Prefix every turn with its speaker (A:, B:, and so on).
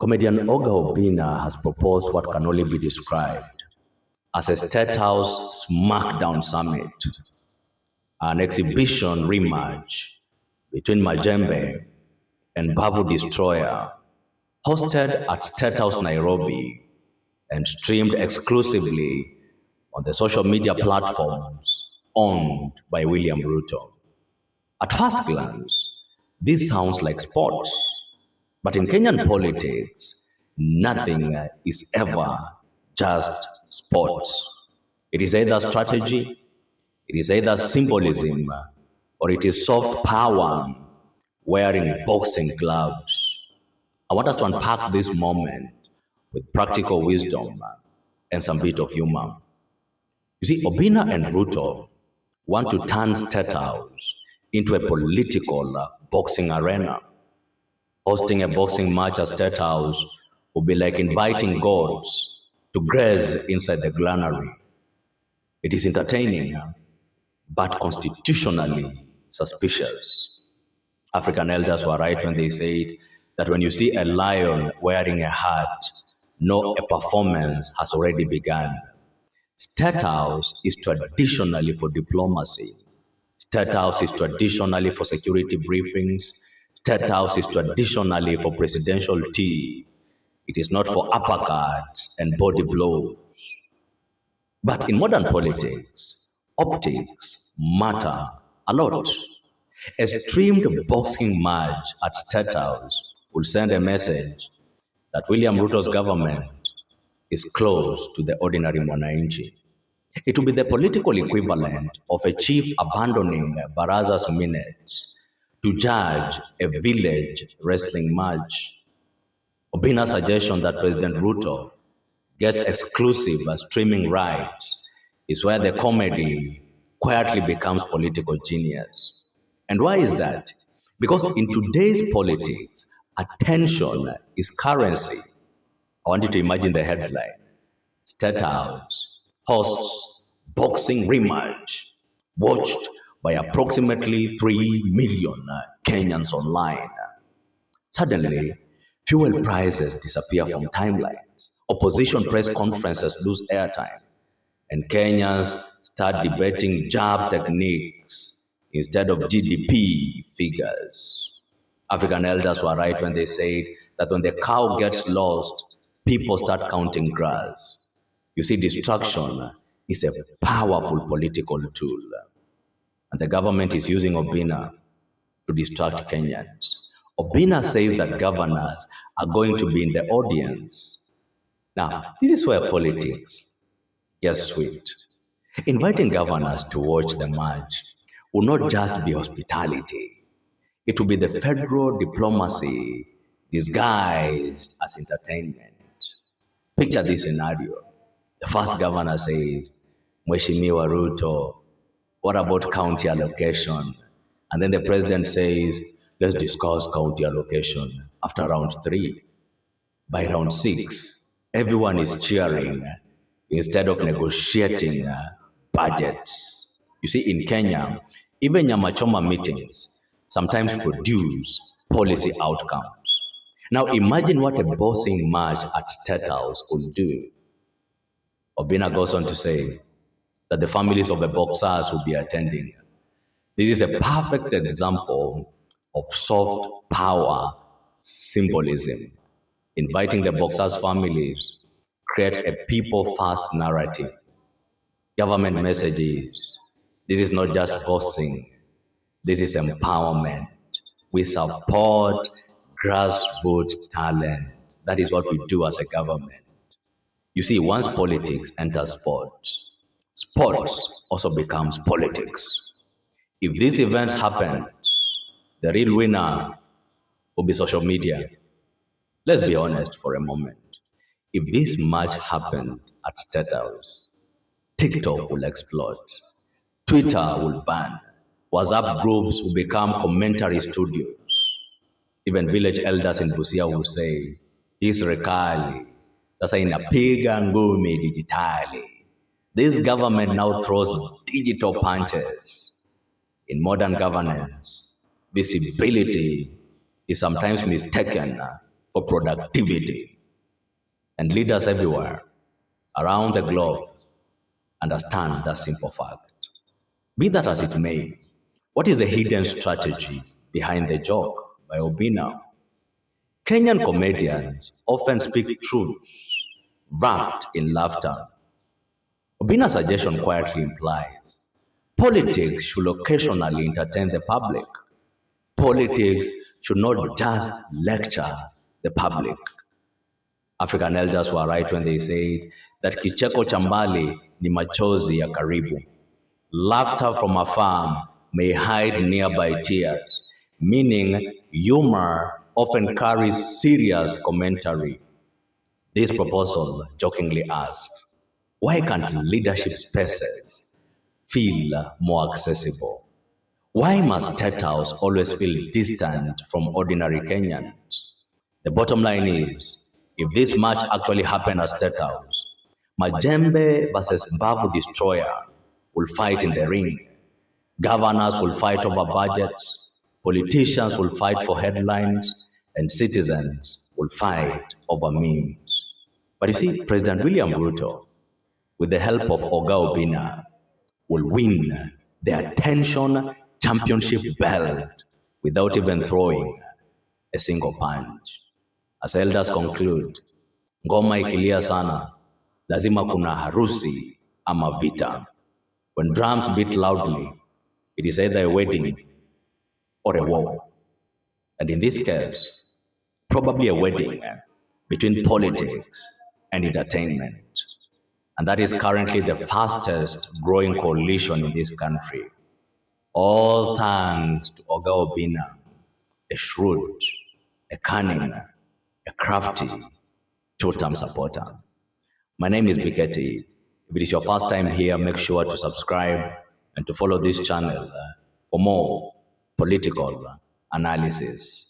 A: Comedian Oga Obinna has proposed what can only be described as a State House Smackdown Summit, an exhibition rematch between Majembe and Mbavu Destroyer, hosted at State House Nairobi and streamed exclusively on the social media platforms owned by William Ruto. At first glance, this sounds like sports, but in Kenyan politics, nothing is ever just sports. It is either strategy, it is either symbolism, or it is soft power wearing boxing gloves. I want us to unpack this moment with practical wisdom and some bit of humor. You see, Obinna and Ruto want to turn State House into a political boxing arena. Hosting a boxing match at State House would be like inviting gods to graze inside the granary. It is entertaining, but constitutionally suspicious. African elders were right when they said that when you see a lion wearing a hat, know a performance has already begun. State House is traditionally for diplomacy. State House is traditionally for security briefings. State House is traditionally for presidential tea. It is not for uppercuts and body blows. But in modern politics, optics matter a lot. A streamed boxing match at State House will send a message that William Ruto's government is close to the ordinary mwananchi. It will be the political equivalent of a chief abandoning Baraza's minutes to judge a village wrestling match. Obinna's suggestion that President Ruto gets exclusive streaming rights is where the comedy quietly becomes political genius. And why is that? Because in today's politics, attention is currency. I want you to imagine the headline. State House hosts boxing rematch watched by approximately 3 million Kenyans online. Suddenly, fuel prices disappear from timelines. Opposition press conferences lose airtime. And Kenyans start debating jab techniques instead of GDP figures. African elders were right when they said that when the cow gets lost, people start counting grass. You see, distraction is a powerful political tool. And the government is using Obinna to distract Kenyans. Obinna says that governors are going to be in the audience. Now, this is where politics gets sweet. Inviting governors to watch the match will not just be hospitality. It will be the federal diplomacy disguised as entertainment. Picture this scenario. The first governor says, Mheshimiwa Ruto, what about county allocation? And then the president says, let's discuss county allocation after round 3. By round 6, everyone is cheering instead of negotiating budgets. You see, in Kenya, even Nyamachoma meetings sometimes produce policy outcomes. Now imagine what a boxing match at State House could do. Obinna goes on to say that the families of the boxers will be attending. This is a perfect example of soft power symbolism. Inviting the boxers' families create a people-first narrative. Government messages. This is not just boxing. This is empowerment. We support grassroots talent. That is what we do as a government. You see, once politics enters sports, sports also becomes politics. If these events happen, the real winner will be social media. Let's be honest for a moment. If this match happened at State House, TikTok will explode, Twitter will ban, WhatsApp groups will become commentary studios. Even village elders in Busia will say, hii serikali sasa inapiga ngumi digitali. This government now throws digital punches. In modern governance, visibility is sometimes mistaken for productivity. And leaders everywhere around the globe understand that simple fact. Be that as it may, what is the hidden strategy behind the joke by Obina? Kenyan comedians often speak truths wrapped in laughter. Obina's suggestion quietly implies politics should occasionally entertain the public. Politics should not just lecture the public. African elders were right when they said that kicheko cha mbali ni machozi ya karibu. Laughter from afar may hide nearby tears, meaning humor often carries serious commentary. This proposal jokingly asks, why can't leadership spaces feel more accessible? Why must State House always feel distant from ordinary Kenyans? The bottom line is, if this match actually happened at State House, Majembe versus Mbavu destroyer will fight in the ring. Governors will fight over budgets, politicians will fight for headlines, and citizens will fight over memes. But you see, President William Ruto, with the help of Oga Obina, will win the attention championship belt without even throwing a single punch. As elders conclude, ngoma ikilia sana, lazima kuna harusi ama vita. When drums beat loudly, it is either a wedding or a war. And in this case, probably a wedding between politics and entertainment. And that is currently the fastest growing coalition in this country. All thanks to Oga Obina, a shrewd, a cunning, a crafty, two-term supporter. My name is Biketi. If it is your first time here, make sure to subscribe and to follow this channel for more political analysis.